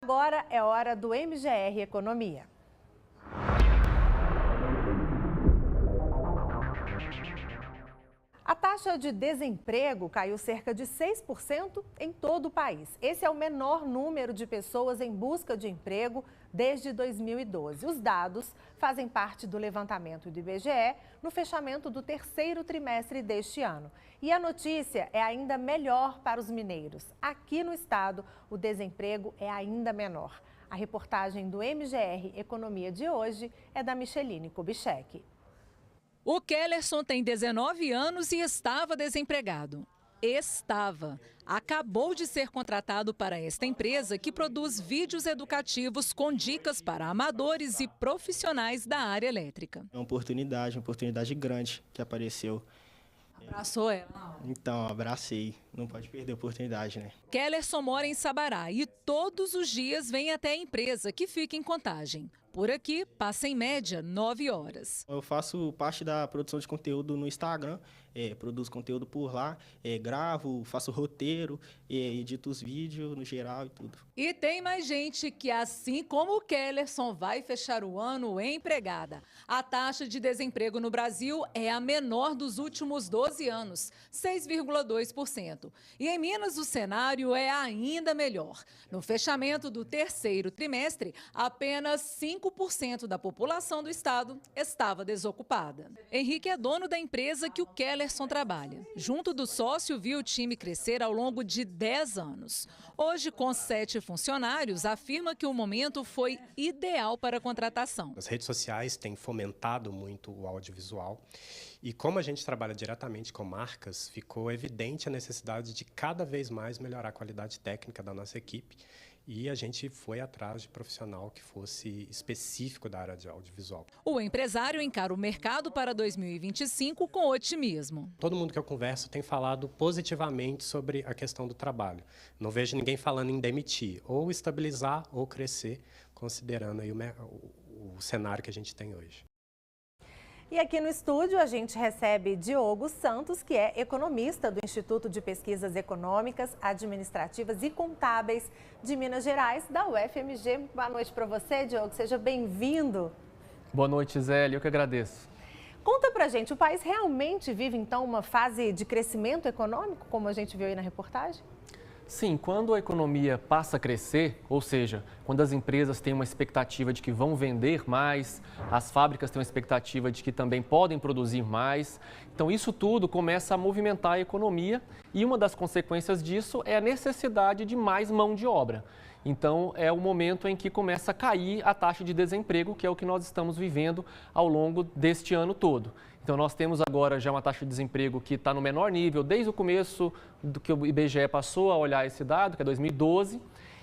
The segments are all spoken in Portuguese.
Agora é hora do MGR Economia. A taxa de desemprego caiu cerca de 6% em todo o país. Esse é o menor número de pessoas em busca de emprego desde 2012. Os dados fazem parte do levantamento do IBGE no fechamento do terceiro trimestre deste ano. E a notícia é ainda melhor para os mineiros. Aqui no estado, o desemprego é ainda menor. A reportagem do MGR Economia de hoje é da Micheline Kubitschek. O Kellerson tem 19 anos e estava desempregado. Acabou de ser contratado para esta empresa que produz vídeos educativos com dicas para amadores e profissionais da área elétrica. É uma oportunidade grande que apareceu. Abraçou ela? Então, abracei. Não pode perder a oportunidade, né? Kellerson mora em Sabará e todos os dias vem até a empresa, que fica em Contagem. Por aqui, passa em média 9 horas. Eu faço parte da produção de conteúdo no Instagram, produzo conteúdo por lá, gravo, faço roteiro, edito os vídeos no geral e tudo. E tem mais gente que, assim como o Kellerson, vai fechar o ano empregada. A taxa de desemprego no Brasil é a menor dos últimos 12 anos, 6,2%. E em Minas o cenário é ainda melhor. No fechamento do terceiro trimestre, apenas 5% da população do estado estava desocupada. Henrique é dono da empresa que o Kellerson trabalha. Junto do sócio, viu o time crescer ao longo de 10 anos. Hoje, com 7 funcionários, afirma que o momento foi ideal para a contratação. As redes sociais têm fomentado muito o audiovisual e como a gente trabalha diretamente com marcas, ficou evidente a necessidade de cada vez mais melhorar a qualidade técnica da nossa equipe. E a gente foi atrás de profissional que fosse específico da área de audiovisual. O empresário encara o mercado para 2025 com otimismo. Todo mundo que eu converso tem falado positivamente sobre a questão do trabalho. Não vejo ninguém falando em demitir, ou estabilizar ou crescer, considerando aí o cenário que a gente tem hoje. E aqui no estúdio a gente recebe Diogo Santos, que é economista do Instituto de Pesquisas Econômicas, Administrativas e Contábeis de Minas Gerais, da UFMG. Boa noite para você, Diogo. Seja bem-vindo. Boa noite, Zélia. Eu que agradeço. Conta pra gente, o país realmente vive, então, uma fase de crescimento econômico, como a gente viu aí na reportagem? Sim, quando a economia passa a crescer, ou seja, quando as empresas têm uma expectativa de que vão vender mais, as fábricas têm uma expectativa de que também podem produzir mais, então isso tudo começa a movimentar a economia e uma das consequências disso é a necessidade de mais mão de obra. Então é o momento em que começa a cair a taxa de desemprego, que é o que nós estamos vivendo ao longo deste ano todo. Então nós temos agora já uma taxa de desemprego que está no menor nível desde o começo do que o IBGE passou a olhar esse dado, que é 2012.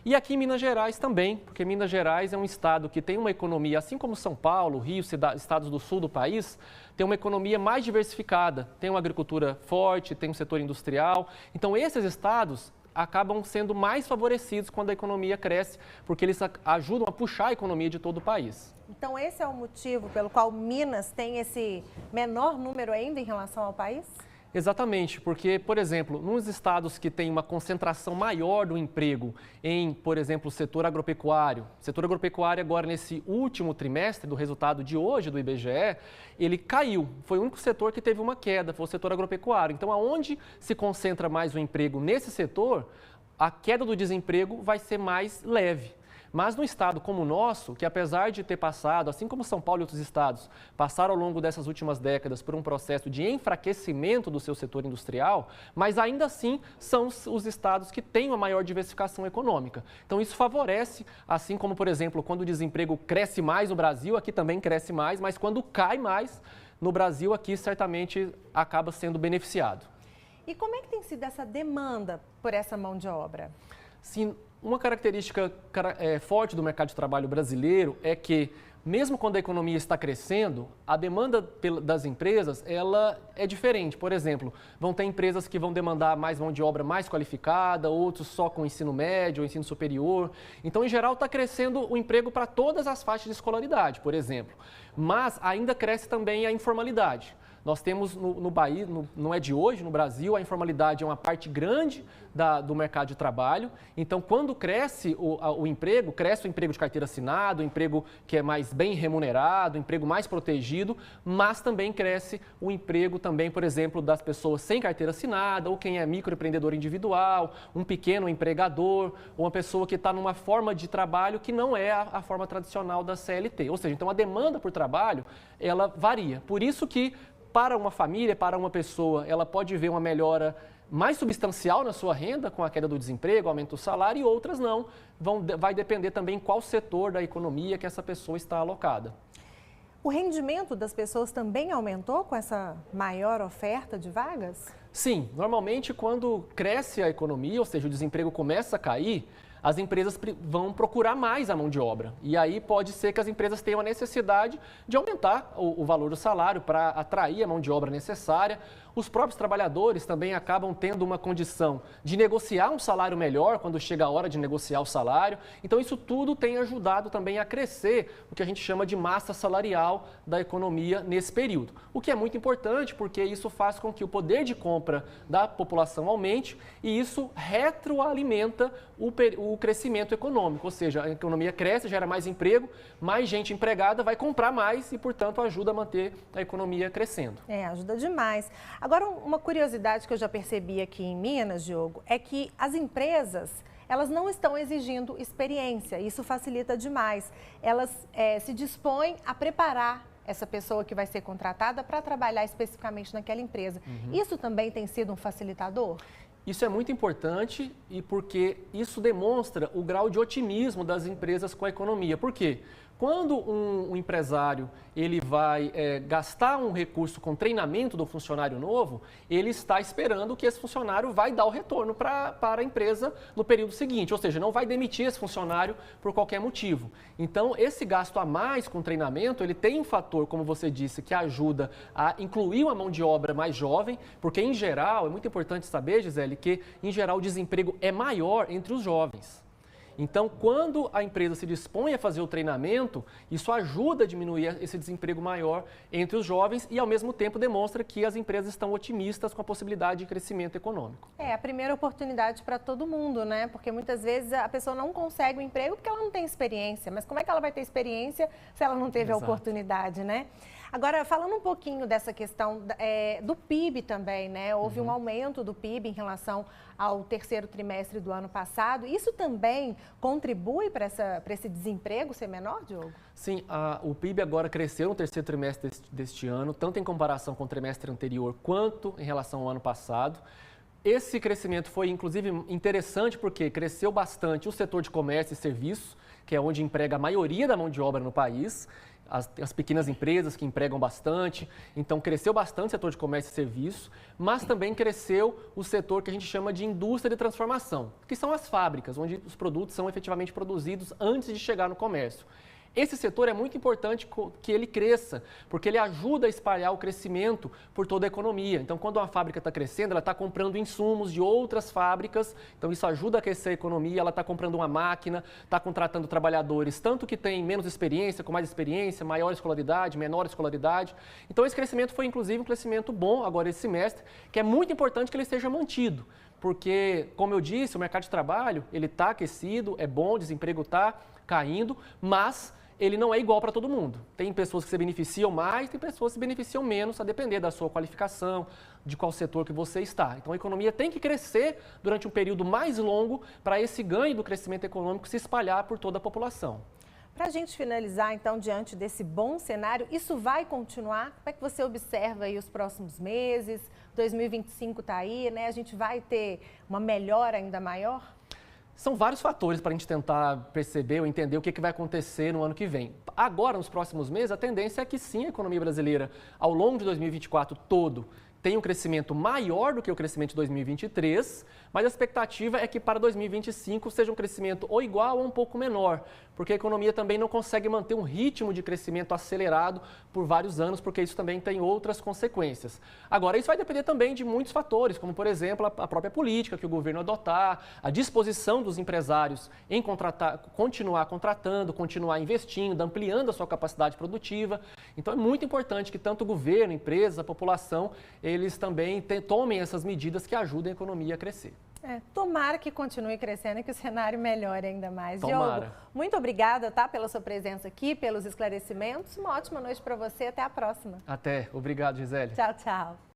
E aqui em Minas Gerais também, porque Minas Gerais é um estado que tem uma economia, assim como São Paulo, Rio, estados do sul do país, tem uma economia mais diversificada, tem uma agricultura forte, tem um setor industrial. Então esses estados acabam sendo mais favorecidos quando a economia cresce, porque eles ajudam a puxar a economia de todo o país. Então esse é o motivo pelo qual Minas tem esse menor número ainda em relação ao país? Exatamente, porque, por exemplo, nos estados que têm uma concentração maior do emprego em, por exemplo, o setor agropecuário agora nesse último trimestre do resultado de hoje do IBGE, ele caiu. Foi o único setor que teve uma queda, foi o setor agropecuário. Então, aonde se concentra mais o emprego nesse setor, a queda do desemprego vai ser mais leve. Mas no estado como o nosso, que apesar de ter passado, assim como São Paulo e outros estados, passaram ao longo dessas últimas décadas por um processo de enfraquecimento do seu setor industrial, mas ainda assim são os estados que têm uma maior diversificação econômica. Então isso favorece, assim como, por exemplo, quando o desemprego cresce mais no Brasil, aqui também cresce mais, mas quando cai mais no Brasil, aqui certamente acaba sendo beneficiado. E como é que tem sido essa demanda por essa mão de obra? Sim, uma característica forte do mercado de trabalho brasileiro é que, mesmo quando a economia está crescendo, a demanda das empresas ela é diferente. Por exemplo, vão ter empresas que vão demandar mais mão de obra mais qualificada, outros só com ensino médio ou ensino superior. Então, em geral, está crescendo o emprego para todas as faixas de escolaridade, por exemplo. Mas ainda cresce também a informalidade. Nós temos no país, não é de hoje, no Brasil, a informalidade é uma parte grande do mercado de trabalho. Então, quando cresce o emprego, cresce o emprego de carteira assinada, o emprego que é mais bem remunerado, o emprego mais protegido, mas também cresce o emprego também, por exemplo, das pessoas sem carteira assinada, ou quem é microempreendedor individual, um pequeno empregador, ou uma pessoa que está numa forma de trabalho que não é a forma tradicional da CLT. Ou seja, então a demanda por trabalho, ela varia. Por isso que para uma família, para uma pessoa, ela pode ver uma melhora mais substancial na sua renda com a queda do desemprego, aumento do salário, e outras não. Vai depender também em qual setor da economia que essa pessoa está alocada. O rendimento das pessoas também aumentou com essa maior oferta de vagas? Sim, normalmente quando cresce a economia, ou seja, o desemprego começa a cair, as empresas vão procurar mais a mão de obra. E aí pode ser que as empresas tenham a necessidade de aumentar o valor do salário para atrair a mão de obra necessária. Os próprios trabalhadores também acabam tendo uma condição de negociar um salário melhor quando chega a hora de negociar o salário. Então isso tudo tem ajudado também a crescer o que a gente chama de massa salarial da economia nesse período. O que é muito importante porque isso faz com que o poder de compra da população aumente e isso retroalimenta o crescimento econômico, ou seja, a economia cresce, gera mais emprego, mais gente empregada vai comprar mais e, portanto, ajuda a manter a economia crescendo. Ajuda demais. Agora, uma curiosidade que eu já percebi aqui em Minas, Diogo, é que as empresas, elas não estão exigindo experiência, isso facilita demais. Elas se dispõem a preparar essa pessoa que vai ser contratada para trabalhar especificamente naquela empresa. Isso também tem sido um facilitador? Isso é muito importante e porque isso demonstra o grau de otimismo das empresas com a economia. Por quê? Quando um empresário ele vai gastar um recurso com treinamento do funcionário novo, ele está esperando que esse funcionário vai dar o retorno para a empresa no período seguinte, ou seja, não vai demitir esse funcionário por qualquer motivo. Então, esse gasto a mais com treinamento, ele tem um fator, como você disse, que ajuda a incluir uma mão de obra mais jovem, porque em geral, é muito importante saber, Gisele, que em geral o desemprego é maior entre os jovens. Então, quando a empresa se dispõe a fazer o treinamento, isso ajuda a diminuir esse desemprego maior entre os jovens e, ao mesmo tempo, demonstra que as empresas estão otimistas com a possibilidade de crescimento econômico. É a primeira oportunidade para todo mundo, né? Porque muitas vezes a pessoa não consegue um emprego porque ela não tem experiência. Mas como é que ela vai ter experiência se ela não teve a oportunidade, né? Agora, falando um pouquinho dessa questão do PIB também, né? Houve um aumento do PIB em relação ao terceiro trimestre do ano passado. Isso também contribui para esse desemprego ser menor, Diogo? Sim, o PIB agora cresceu no terceiro trimestre deste ano, tanto em comparação com o trimestre anterior quanto em relação ao ano passado. Esse crescimento foi, inclusive, interessante porque cresceu bastante o setor de comércio e serviços, que é onde emprega a maioria da mão de obra no país. As pequenas empresas que empregam bastante, então cresceu bastante o setor de comércio e serviços, mas também cresceu o setor que a gente chama de indústria de transformação, que são as fábricas, onde os produtos são efetivamente produzidos antes de chegar no comércio. Esse setor é muito importante que ele cresça, porque ele ajuda a espalhar o crescimento por toda a economia. Então, quando uma fábrica está crescendo, ela está comprando insumos de outras fábricas, então isso ajuda a crescer a economia, ela está comprando uma máquina, está contratando trabalhadores, tanto que tem menos experiência, com mais experiência, maior escolaridade, menor escolaridade. Então, esse crescimento foi, inclusive, um crescimento bom agora esse semestre, que é muito importante que ele seja mantido. Porque, como eu disse, o mercado de trabalho, ele está aquecido, é bom, o desemprego está caindo, mas ele não é igual para todo mundo. Tem pessoas que se beneficiam mais, tem pessoas que se beneficiam menos, a depender da sua qualificação, de qual setor que você está. Então, a economia tem que crescer durante um período mais longo para esse ganho do crescimento econômico se espalhar por toda a população. Para a gente finalizar, então, diante desse bom cenário, isso vai continuar? Como é que você observa aí os próximos meses? 2025 está aí, né? A gente vai ter uma melhora ainda maior? São vários fatores para a gente tentar perceber ou entender o que vai acontecer no ano que vem. Agora, nos próximos meses, a tendência é que sim, a economia brasileira, ao longo de 2024 todo, tem um crescimento maior do que o crescimento de 2023, mas a expectativa é que para 2025 seja um crescimento ou igual ou um pouco menor, porque a economia também não consegue manter um ritmo de crescimento acelerado por vários anos, porque isso também tem outras consequências. Agora, isso vai depender também de muitos fatores, como, por exemplo, a própria política que o governo adotar, a disposição dos empresários em continuar contratando, continuar investindo, ampliando a sua capacidade produtiva. Então, é muito importante que tanto o governo, empresas, a população, eles também tomem essas medidas que ajudem a economia a crescer. Tomara que continue crescendo e que o cenário melhore ainda mais. Tomara. Diogo, muito obrigada, tá, pela sua presença aqui, pelos esclarecimentos. Uma ótima noite para você. Até a próxima. Até. Obrigado, Gisele. Tchau, tchau.